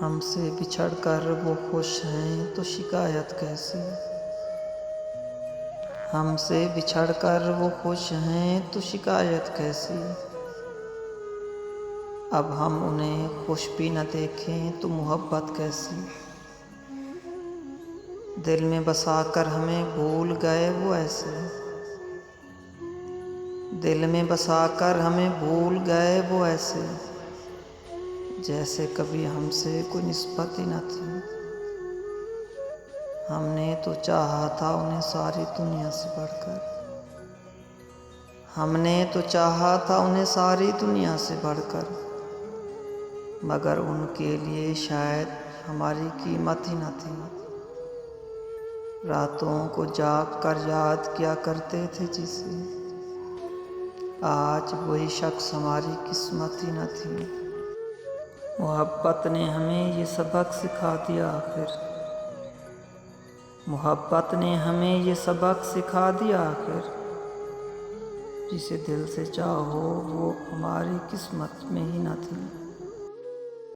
हमसे बिछड़ कर वो खुश हैं तो शिकायत कैसी। हमसे बिछड़ कर वो खुश हैं तो शिकायत कैसी। अब हम उन्हें खुश भी न देखें तो मोहब्बत कैसी। दिल में बसा कर हमें भूल गए वो ऐसे। दिल में बसा कर हमें भूल गए वो ऐसे, जैसे कभी हमसे कोई निस्बत ही न थी। हमने तो चाहा था उन्हें सारी दुनिया से बढ़कर। हमने तो चाहा था उन्हें सारी दुनिया से बढ़कर, मगर उनके लिए शायद हमारी कीमत ही न थी। रातों को जाग कर याद किया करते थे जिसे, आज वही शख्स हमारी किस्मत ही न थी। मोहब्बत ने हमें ये सबक सिखा दिया आखिर। मोहब्बत ने हमें ये सबक सिखा दिया आखिर, जिसे दिल से चाहो वो हमारी किस्मत में ही न थी।